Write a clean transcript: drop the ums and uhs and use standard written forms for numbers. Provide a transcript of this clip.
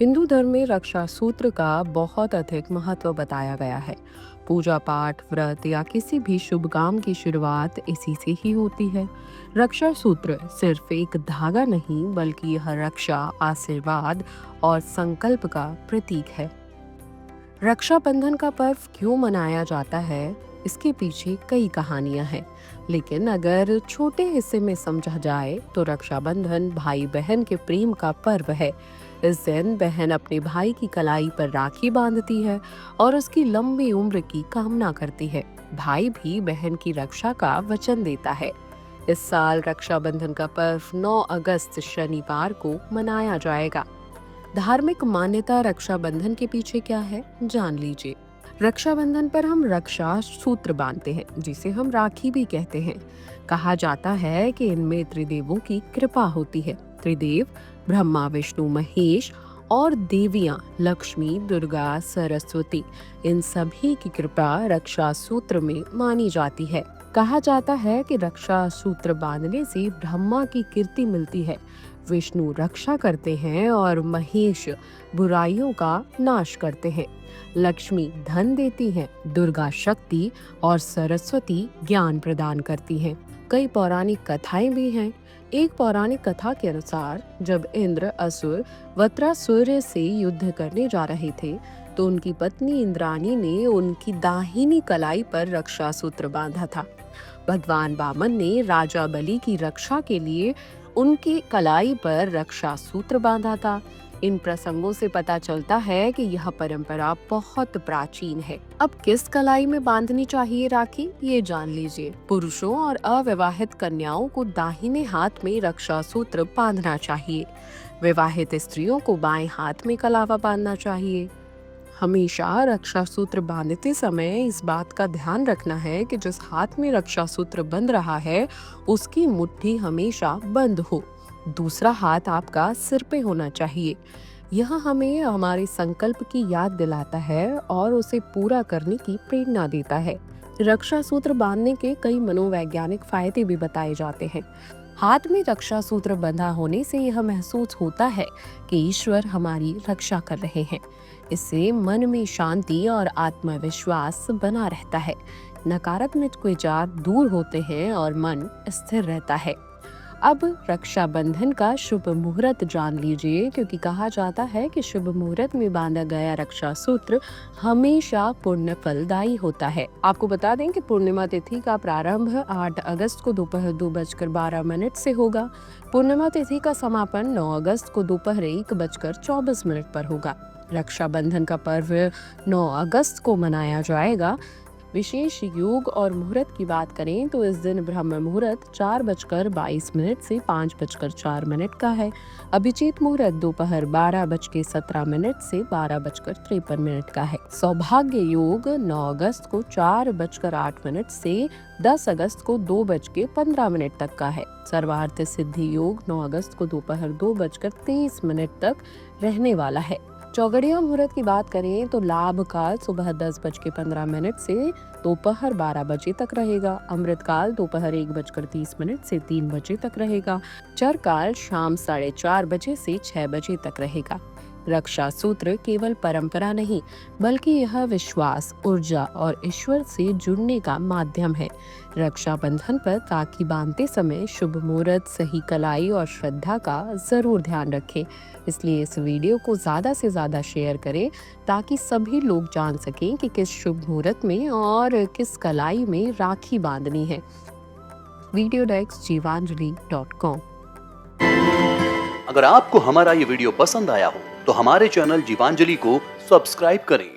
हिंदू धर्म में रक्षा सूत्र का बहुत अधिक महत्व बताया गया है। पूजा पाठ, व्रत या किसी भी शुभ काम की शुरुआत इसी से ही होती है। रक्षा सूत्र सिर्फ एक धागा नहीं, बल्कि यह रक्षा, आशीर्वाद और संकल्प का प्रतीक है। रक्षाबंधन का पर्व क्यों मनाया जाता है, इसके पीछे कई कहानियां हैं। लेकिन अगर छोटे हिस्से में समझा जाए तो रक्षाबंधन भाई बहन के प्रेम का पर्व है। इस दिन बहन अपने भाई की कलाई पर राखी बांधती है और उसकी लंबी उम्र की कामना करती है। भाई भी बहन की रक्षा का वचन देता है। इस साल रक्षाबंधन का पर्व 9 अगस्त शनिवार को मनाया जाएगा। धार्मिक मान्यता रक्षाबंधन के पीछे क्या है, जान लीजिए। रक्षाबंधन पर हम रक्षा सूत्र बांधते हैं, जिसे हम राखी भी कहते हैं। कहा जाता है कि इनमें त्रिदेवों की कृपा होती है। त्रिदेव ब्रह्मा, विष्णु, महेश और देवियां लक्ष्मी, दुर्गा, सरस्वती, इन सभी की कृपा रक्षा सूत्र में मानी जाती है। कहा जाता है कि रक्षा सूत्र बांधने से ब्रह्मा की कीर्ति मिलती है, विष्णु रक्षा करते हैं और महेश बुराइयों का नाश करते हैं। लक्ष्मी धन देती हैं, दुर्गा शक्ति और सरस्वती ज्ञान प्रदान करती हैं। कई पौराणिक कथाएं भी हैं। एक पौराणिक कथा के अनुसार जब इंद्र असुर वत्रासुर से युद्ध करने जा रहे थे, तो उनकी पत्नी इंद्राणी ने उनकी दाहिनी कलाई पर रक्षा सूत्र बांधा था। भगवान वामन ने राजा बलि की रक्षा के लिए उनकी कलाई पर रक्षा सूत्र बांधा था। इन प्रसंगों से पता चलता है कि यह परंपरा बहुत प्राचीन है। अब किस कलाई में बांधनी चाहिए राखी, ये जान लीजिए। पुरुषों और अविवाहित कन्याओं को दाहिने हाथ में रक्षा सूत्र बांधना चाहिए। विवाहित स्त्रियों को बाएं हाथ में कलावा बांधना चाहिए। हमेशा रक्षा सूत्र बांधते समय इस बात का ध्यान रखना है कि जिस हाथ में रक्षा सूत्र बंध रहा है, उसकी मुट्ठी हमेशा बंद हो। दूसरा हाथ आपका सिर पे होना चाहिए। यह हमें हमारे संकल्प की याद दिलाता है और उसे पूरा करने की प्रेरणा देता है। रक्षा सूत्र बांधने के कई मनोवैज्ञानिक फायदे भी बताए जाते हैं। हाथ में रक्षा सूत्र बंधा होने से यह महसूस होता है कि ईश्वर हमारी रक्षा कर रहे हैं। इससे मन में शांति और आत्मविश्वास बना रहता है। नकारात्मक विचार दूर होते हैं और मन स्थिर रहता है। अब रक्षाबंधन का शुभ मुहूर्त जान लीजिए, क्योंकि कहा जाता है कि शुभ मुहूर्त में बांधा गया रक्षा सूत्र हमेशा पुण्य फलदायी होता है। आपको बता दें कि पूर्णिमा तिथि का प्रारंभ 8 अगस्त को दोपहर 2:12 से होगा। पूर्णिमा तिथि का समापन 9 अगस्त को दोपहर 1:24 पर होगा। रक्षाबंधन का पर्व 9 अगस्त को मनाया जाएगा। विशेष योग और मुहूर्त की बात करें तो इस दिन ब्रह्म मुहूर्त 4:22 से 5:04 का है। अभिजीत मुहूर्त दोपहर 12:17 से 12:53 का है। सौभाग्य योग 9 अगस्त को 4:08 से 10 अगस्त को 2:15 तक का है। सर्वार्थ सिद्धि योग 9 अगस्त को दोपहर 2:23 तक रहने वाला है। चौगड़िया मुहूर्त की बात करें तो लाभ काल सुबह 10:15 से दोपहर 12 बजे तक रहेगा। अमृत काल दोपहर 1:30 से 3 बजे तक रहेगा। चर काल शाम 4:30 बजे से 6 बजे तक रहेगा। रक्षा सूत्र केवल परंपरा नहीं, बल्कि यह विश्वास, ऊर्जा और ईश्वर से जुड़ने का माध्यम है। रक्षाबंधन पर राखी बांधते समय शुभ मुहूर्त, सही कलाई और श्रद्धा का जरूर ध्यान रखें। इसलिए इस वीडियो को ज्यादा से ज्यादा शेयर करें, ताकि सभी लोग जान सकें कि किस शुभ मुहूर्त में और किस कलाई में राखी बांधनी है। वीडियो डेस्क जीवांजलि.com। अगर आपको हमारा ये वीडियो पसंद आया हो तो हमारे चैनल जीवांजलि को सब्सक्राइब करें